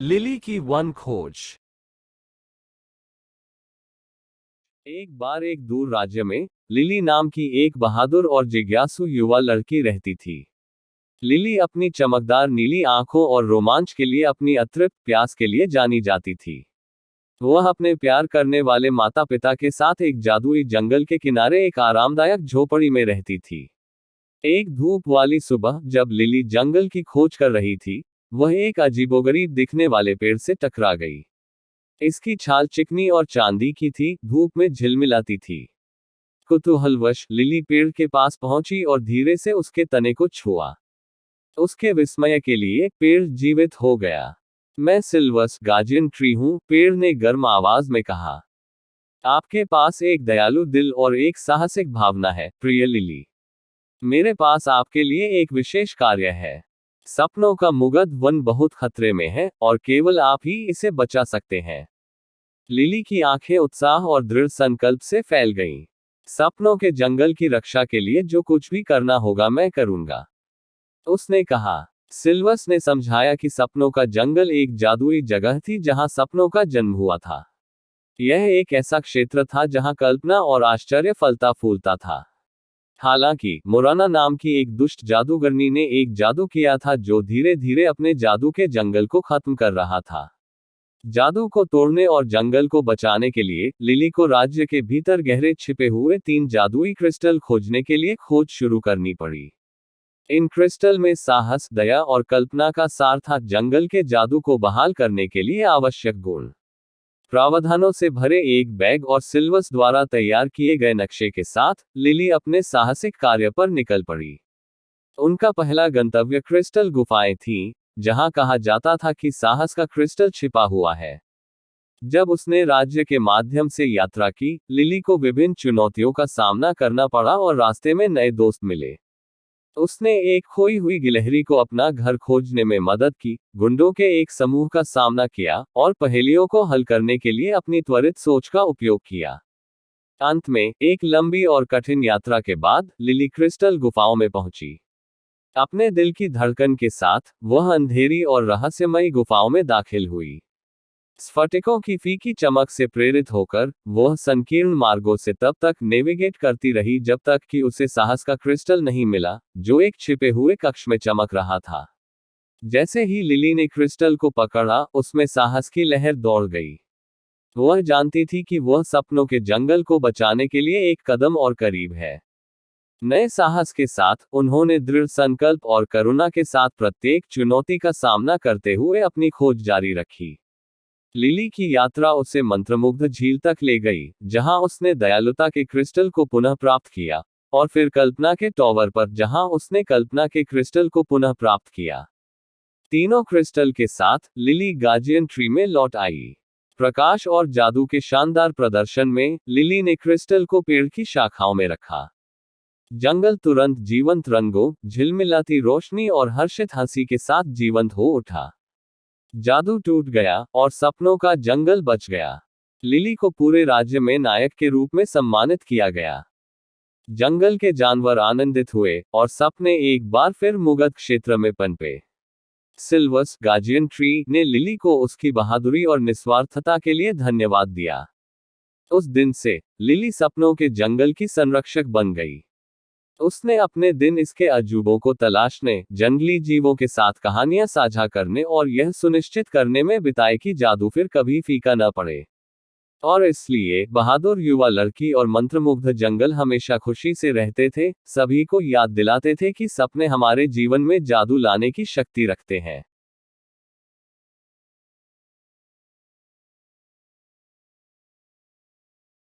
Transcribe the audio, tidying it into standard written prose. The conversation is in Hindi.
लिली की वन खोज। एक बार एक दूर राज्य में लिली नाम की एक बहादुर और जिज्ञासु युवा लड़की रहती थी। लिली अपनी चमकदार नीली आंखों और रोमांच के लिए, अपनी अतृप्त प्यास के लिए जानी जाती थी। वह अपने प्यार करने वाले माता पिता के साथ एक जादुई जंगल के किनारे एक आरामदायक झोपड़ी में रहती थी। एक धूप वाली सुबह जब लिली जंगल की खोज कर रही थी, वह एक अजीबोगरीब दिखने वाले पेड़ से टकरा गई। इसकी छाल चिकनी और चांदी की थी, धूप में झिलमिलाती थी। कुतूहलवश लिली पेड़ के पास पहुंची और धीरे से उसके तने को छुआ। उसके विस्मय के लिए पेड़ जीवित हो गया। मैं सिल्वस गार्जियन ट्री हूं, पेड़ ने गर्म आवाज में कहा। आपके पास एक दयालु दिल और एक साहसिक भावना है, प्रिय लिली। मेरे पास आपके लिए एक विशेष कार्य है। सपनों का मुग्ध वन बहुत खतरे में है, और केवल आप ही इसे बचा सकते हैं। लिली की आंखें उत्साह और दृढ़ संकल्प से फैल गईं। सपनों के जंगल की रक्षा के लिए जो कुछ भी करना होगा मैं करूंगा, उसने कहा। सिल्वस ने समझाया कि सपनों का जंगल एक जादुई जगह थी जहां सपनों का जन्म हुआ था। यह एक ऐसा क्षेत्र था जहां कल्पना और आश्चर्य फलता फूलता था। हालांकि मोराना नाम की एक दुष्ट जादूगरनी ने एक जादू किया था जो धीरे धीरे अपने जादू के जंगल को खत्म कर रहा था। जादू को तोड़ने और जंगल को बचाने के लिए लिली को राज्य के भीतर गहरे छिपे हुए 3 जादुई क्रिस्टल खोजने के लिए खोज शुरू करनी पड़ी। इन क्रिस्टल में साहस, दया और कल्पना का सार था, जंगल के जादू को बहाल करने के लिए आवश्यक गुण। प्रावधानों से भरे एक बैग और सिल्वस द्वारा तैयार किए गए नक्शे के साथ लिली अपने साहसिक कार्य पर निकल पड़ी। उनका पहला गंतव्य क्रिस्टल गुफाएं थीं, जहां कहा जाता था कि साहस का क्रिस्टल छिपा हुआ है। जब उसने राज्य के माध्यम से यात्रा की, लिली को विभिन्न चुनौतियों का सामना करना पड़ा और रास्ते में नए दोस्त मिले। उसने एक खोई हुई गिलहरी को अपना घर खोजने में मदद की, गुंडों के एक समूह का सामना किया, और पहेलियों को हल करने के लिए अपनी त्वरित सोच का उपयोग किया। अंत में, एक लंबी और कठिन यात्रा के बाद, लिली क्रिस्टल गुफाओं में पहुंची। अपने दिल की धड़कन के साथ, वह अंधेरी और रहस्यमयी गुफाओं में दाखिल हुई। स्फटिकों की फीकी चमक से प्रेरित होकर, वह संकीर्ण मार्गों से तब तक नेविगेट करती रही जब तक कि उसे साहस का क्रिस्टल नहीं मिला, जो एक छिपे हुए कक्ष में चमक रहा था। जैसे ही लिली ने क्रिस्टल को पकड़ा, उसमें साहस की लहर दौड़ गई। वह जानती थी कि वह सपनों के जंगल को बचाने के लिए एक कदम और करीब है। नए साहस के साथ, उन्होंने दृढ़ संकल्प और करुणा के साथ प्रत्येक चुनौती का सामना करते हुए अपनी खोज जारी रखी। लिली की यात्रा उसे मंत्रमुग्ध झील तक ले गई, जहां उसने दयालुता के क्रिस्टल को पुनः प्राप्त किया, और फिर कल्पना के टॉवर पर, जहां उसने कल्पना के क्रिस्टल को पुनः प्राप्त किया। तीनों क्रिस्टल के साथ, लिली गार्जियन ट्री में लौट आई। प्रकाश और जादू के शानदार प्रदर्शन में, लिली ने क्रिस्टल को पेड़ की शाखाओं में रखा। जंगल तुरंत जीवंत रंगों, झिलमिलाती रोशनी और हर्षित हंसी के साथ जीवंत हो उठा। जादू टूट गया, और सपनों का जंगल बच गया। लिली को पूरे राज्य में नायक के रूप में सम्मानित किया गया। जंगल के जानवर आनंदित हुए, और सपने एक बार फिर मुग्ध क्षेत्र में पनपे। सिल्वस गार्जियन ट्री ने लिली को उसकी बहादुरी और निस्वार्थता के लिए धन्यवाद दिया। उस दिन से, लिली सपनों के जंगल की संरक्षक बन गई। उसने अपने दिन इसके अजूबों को तलाशने, जंगली जीवों के साथ कहानियां साझा करने और यह सुनिश्चित करने में बिताए कि जादू फिर कभी फीका न पड़े। और इसलिए, बहादुर युवा लड़की और मंत्रमुग्ध जंगल हमेशा खुशी से रहते थे, सभी को याद दिलाते थे कि सपने हमारे जीवन में जादू लाने की शक्ति रखते हैं।